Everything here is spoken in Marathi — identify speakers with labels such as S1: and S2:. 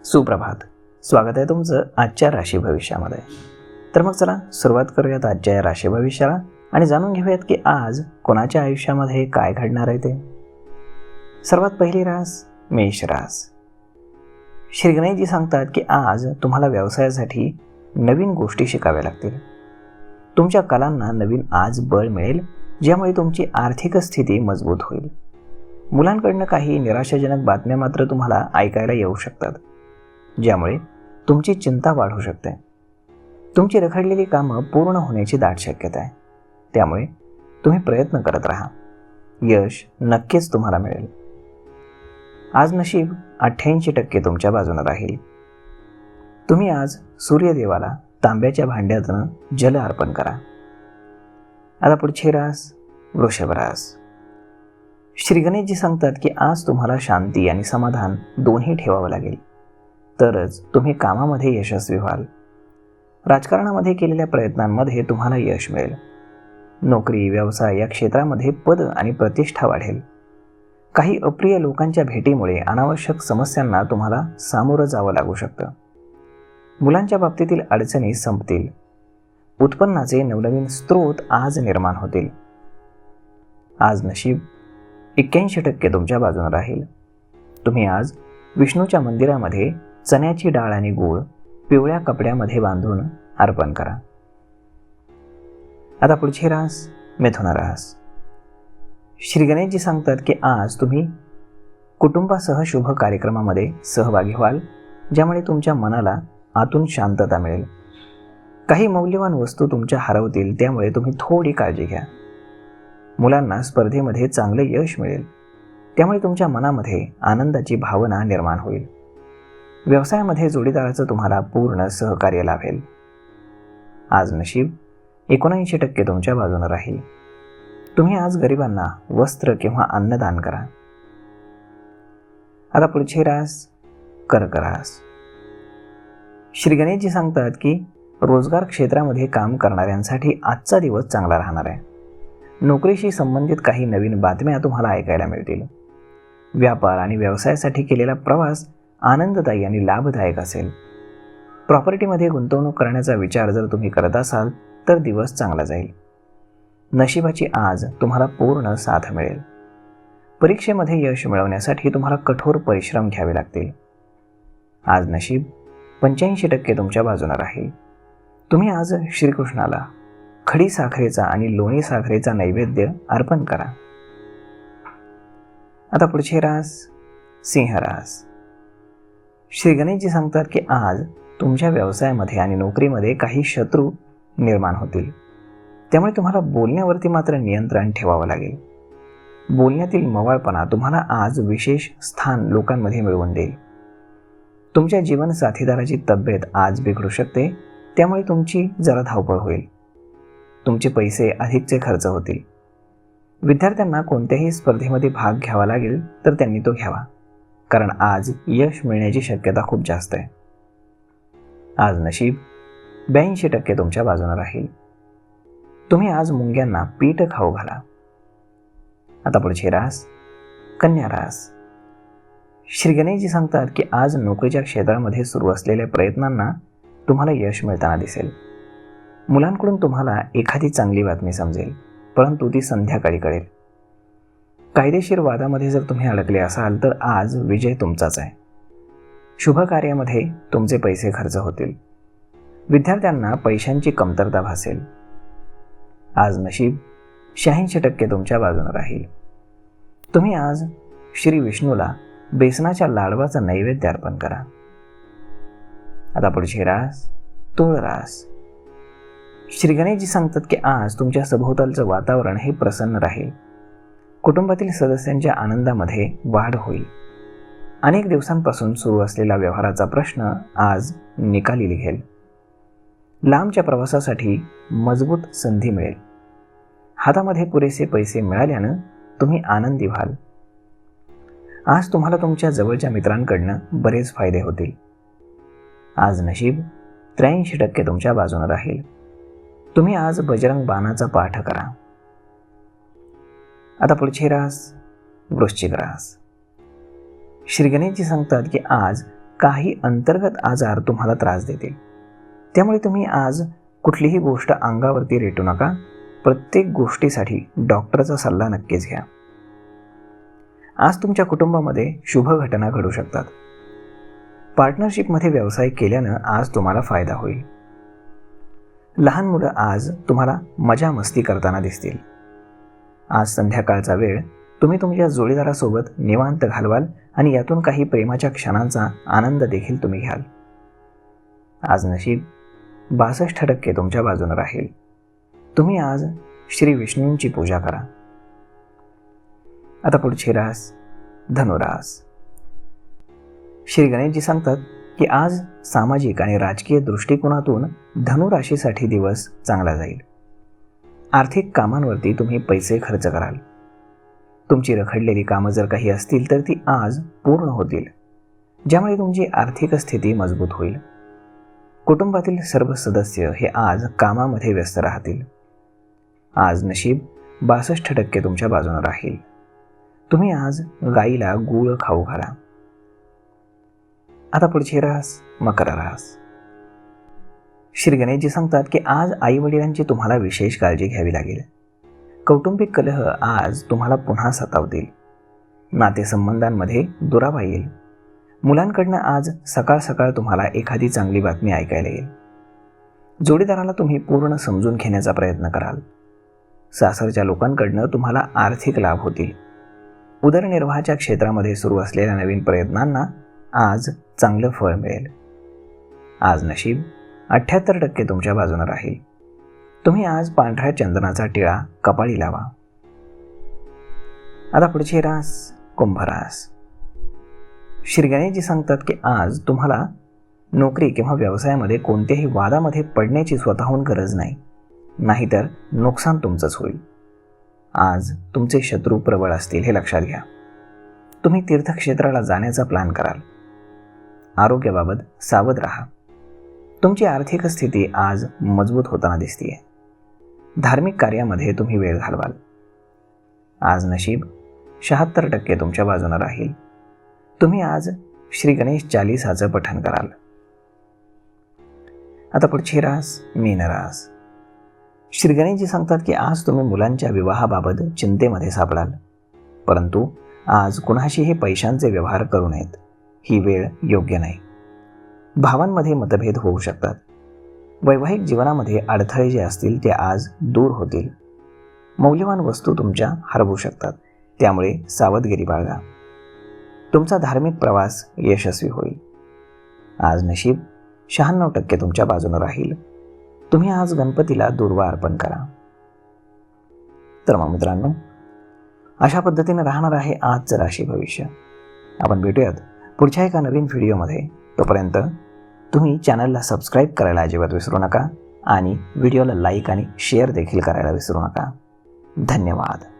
S1: सुप्रभात. स्वागत आहे तुमचं आजच्या राशी भविष्यामध्ये. तर मग चला सुरुवात करूयात आजच्या या राशी भविष्याला आणि जाणून घेऊयात की आज कोणाच्या आयुष्यामध्ये काय घडणार आहे ते. सर्वात पहिली रास मेष रास. श्री गणेशजी सांगतात की आज तुम्हाला व्यवसायासाठी नवीन गोष्टी शिकाव्या लागतील. तुमच्या कलांना नवीन आज बळ मिळेल, ज्यामुळे तुमची आर्थिक स्थिती मजबूत होईल. मुलांकडनं काही निराशाजनक बातम्या मात्र तुम्हाला ऐकायला येऊ शकतात, ज्यामुळे तुमची चिंता वाढू शकते. तुमची रखडलेली कामं पूर्ण होण्याची दाट शक्यता आहे, त्यामुळे तुम्ही प्रयत्न करत राहा. यश नक्कीच तुम्हाला मिळेल. आज नशीब 88% तुमच्या बाजूने राहील. तुम्ही आज सूर्यदेवाला तांब्याच्या भांड्यातनं जल अर्पण करा. आता पुढची रास वृषभ रास. श्री गणेशजी सांगतात की आज तुम्हाला शांती आणि समाधान दोन्ही ठेवावं लागेल, तरच तुम्ही कामामध्ये यशस्वी व्हाल. राजकारणामध्ये केलेल्या प्रयत्नांमध्ये तुम्हाला यश मिळेल. नोकरी व्यवसाय या क्षेत्रामध्ये पद आणि प्रतिष्ठा वाढेल. काही अप्रिय लोकांच्या भेटीमुळे अनावश्यक समस्यांना तुम्हाला सामोरं जावं लागू शकतं. मुलांच्या बाबतीतील अडचणी संपतील. उत्पन्नाचे नवनवीन स्रोत आज निर्माण होतील. आज नशीब 81% तुमच्या बाजूने राहील. तुम्ही आज विष्णूच्या मंदिरामध्ये चण्याची डाळ आणि गूळ पिवळ्या कपड्यामध्ये बांधून अर्पण करा. आता पुढची रास मिथुन रास. श्री गणेशजी सांगतात की आज तुम्ही कुटुंबासह शुभ कार्यक्रमामध्ये सहभागी व्हाल, ज्यामुळे तुमच्या मनाला आतून शांतता मिळेल. काही मौल्यवान वस्तू तुमच्या हरवतील, त्यामुळे तुम्ही थोडी काळजी घ्या. मुलांना स्पर्धेमध्ये चांगले यश मिळेल, त्यामुळे तुमच्या मनामध्ये आनंदाची भावना निर्माण होईल. व्यवसायामध्ये जोडीदाराचं तुम्हाला पूर्ण सहकार्य लाभेल. आज नशीब 79% तुमच्या बाजूने राहील. तुम्ही आज गरिबांना वस्त्र किंवा अन्नदान करा. आता पुढची रास कर्क रास. श्री गणेशजी सांगतात की रोजगार क्षेत्रामध्ये काम करणाऱ्यांसाठी आजचा दिवस चांगला राहणार आहे. नोकरीशी संबंधित काही नवीन बातम्या तुम्हाला ऐकायला मिळतील. व्यापार आणि व्यवसायासाठी केलेला प्रवास आनंददायी आणि लाभदायक असेल. प्रॉपर्टीमध्ये गुंतवणूक करण्याचा विचार जर तुम्ही करत असाल तर दिवस चांगला जाईल. नशिबाची आज तुम्हाला पूर्ण साथ मिळेल. परीक्षेमध्ये यश मिळवण्यासाठी तुम्हाला कठोर परिश्रम घ्यावे लागतील. आज नशीब 85% तुमच्या बाजूने राहील. तुम्ही आज श्रीकृष्णाला खडी साखरेचा आणि लोणी साखरेचा नैवेद्य अर्पण करा. आता पुढची रास सिंह रास. श्री गणेशजी सांगतात की आज तुमच्या व्यवसायामध्ये आणि नोकरीमध्ये काही शत्रू निर्माण होतील, त्यामुळे तुम्हाला बोलण्यावरती मात्र नियंत्रण ठेवावं लागेल. बोलण्यातील मवाळपणा तुम्हाला आज विशेष स्थान लोकांमध्ये मिळवून देईल. तुमच्या जीवन साथीदाराची तब्येत आज बिघडू शकते, त्यामुळे तुमची जरा धावपळ होईल. तुमचे पैसे अधिकचे खर्च होतील. विद्यार्थ्यांना कोणत्याही स्पर्धेमध्ये भाग घ्यावा लागेल तर त्यांनी तो घ्यावा, कारण आज यश मिळण्याची शक्यता खूप जास्त आहे. आज नशीब 82% तुमच्या बाजूने राहील. तुम्ही आज मुंग्यांना पीठ खाऊ घाला. आता पुढची रास कन्या रास. श्री गणेशजी सांगतात की आज नोकरीच्या क्षेत्रामध्ये सुरू असलेल्या प्रयत्नांना तुम्हाला यश मिळताना दिसेल. मुलांकडून तुम्हाला एखादी चांगली बातमी समजेल, परंतु ती संध्याकाळी कळेल. कायदेशीर वादामध्ये जर तुम्ही अडकले असाल तर आज विजय तुमचाच आहे. शुभ कार्यामध्ये तुमचे पैसे खर्च होतील. विद्यार्थ्यांना पैशांची कमतरता भासेल. आज नशीब 86% तुमच्या बाजूने राहील. तुम्ही आज श्री विष्णूला बेसनाच्या लाडवाचा नैवेद्य अर्पण करा. आता पुढची रास तुळ रास. श्री गणेशजी सांगतात की आज तुमच्या सभोवतालचं वातावरण हे प्रसन्न राहील. कुटुंबातील सदस्यांच्या आनंदामध्ये वाढ होईल. अनेक दिवसांपासून सुरू असलेला व्यवहाराचा प्रश्न आज निकाली निघेल. लांबच्या प्रवासासाठी मजबूत संधी मिळेल. हातामध्ये पुरेसे पैसे मिळाल्यानं तुम्ही आनंदी व्हाल. आज तुम्हाला तुमच्या जवळच्या मित्रांकडनं बरेच फायदे होतील. आज नशीब 83% तुमच्या बाजूने राहील. तुम्ही आज बजरंग बाणाचा पाठ करा. आता पुढची रास वृश्चिक रास. श्री गणेशजी सांगतात की आज काही अंतर्गत आजार तुम्हाला त्रास देतील. त्यामुळे तुम्ही आज कुठलीही गोष्ट अंगावरती रेटू नका. प्रत्येक गोष्टीसाठी डॉक्टरचा सल्ला नक्कीच घ्या. आज तुमच्या कुटुंबामध्ये शुभ घटना घडू शकतात. पार्टनरशिपमध्ये व्यवसाय केल्यानं आज तुम्हाला फायदा होईल. लहान मुलं आज तुम्हाला मजा मस्ती करताना दिसतील. आज संध्याकाळचा वेळ तुम्ही तुमच्या जोडीदारासोबत निवांत घालवाल आणि यातून काही प्रेमाच्या क्षणांचा आनंद देखील तुम्ही घ्याल. आज नशीब 62% तुमच्या बाजूने राहील. तुम्ही आज श्री विष्णूंची पूजा करा. आता पुढची रास धनुरास. श्री गणेशजी सांगतात की आज सामाजिक आणि राजकीय दृष्टिकोनातून धनुराशीसाठी दिवस चांगला जाईल. आर्थिक कामांवरती तुम्ही पैसे खर्च कराल. तुमची रखडलेली कामं जर काही असतील तर ती आज पूर्ण होतील, ज्यामुळे तुमची आर्थिक स्थिती मजबूत होईल. कुटुंबातील सर्व सदस्य हे आज कामामध्ये व्यस्त राहतील. आज नशीब 62% तुमच्या बाजूने राहील. तुम्ही आज गाईला गूळ खाऊ घाला. आता पुढची रास मकर रास. श्री गणेशजी सांगतात की आज आई वडिलांची तुम्हाला विशेष काळजी घ्यावी लागेल. कौटुंबिक कलह आज तुम्हाला पुन्हा सतावतील. नातेसंबंधांमध्ये दुरावा येईल. मुलांकडनं आज सकाळ सकाळ तुम्हाला एखादी चांगली बातमी ऐकायला येईल. जोडीदाराला तुम्ही पूर्ण समजून घेण्याचा प्रयत्न कराल. सासरच्या लोकांकडनं तुम्हाला आर्थिक लाभ होतील. उदरनिर्वाहाच्या क्षेत्रामध्ये सुरू असलेल्या नवीन प्रयत्नांना आज चांगलं फळ मिळेल. आज नशीब 78% तुमच्या बाजूने राहील. तुम्ही आज पांढऱ्या चंदनाचा टिळा कपाळी लावा. आता पुढची रास कुंभरास. श्री गणेशजी सांगतात की आज तुम्हाला नोकरी किंवा व्यवसायामध्ये कोणत्याही वादामध्ये पडण्याची स्वतःहून गरज नाही, नाहीतर नुकसान तुमचंच होईल. आज तुमचे शत्रू प्रबळ असतील हे लक्षात घ्या. तुम्ही तीर्थक्षेत्राला जाण्याचा प्लॅन कराल. आरोग्याबाबत सावध राहा. तुमची आर्थिक स्थिती आज मजबूत होताना दिसतीये. धार्मिक कार्यामध्ये तुम्ही वेळ घालवाल. आज नशीब 76% तुमच्या बाजूने राहील. तुम्ही आज श्री गणेश चालीसाचं पठण कराल. आता पुढची रास मीनरास. श्री गणेशजी सांगतात की आज तुम्ही मुलांच्या विवाहाबाबत चिंतेमध्ये सापडाल, परंतु आज कुणाशीही पैशांचे व्यवहार करू नयेत. ही वेळ योग्य नाही. भावांमध्ये मतभेद होऊ शकतात. वैवाहिक जीवनामध्ये अडथळे जे असतील ते आज दूर होतील. मौल्यवान वस्तू तुमच्या हरवू शकतात, त्यामुळे सावधगिरी बाळगा. तुमचा धार्मिक प्रवास यशस्वी होईल. आज नशीब 96% तुमच्या बाजूने राहील. तुम्ही आज गणपतीला दुर्वा अर्पण करा. तर मग मित्रांनो, अशा पद्धतीने राहणार आहे आजचं राशी भविष्य. आपण भेटूयात पुढच्या एका नवीन व्हिडिओमध्ये. तोपर्यंत तुम्ही चॅनलला सबस्क्राईब करायला अजिबात विसरू नका आणि व्हिडिओला लाईक आणि शेअर देखील करायला विसरू नका. धन्यवाद.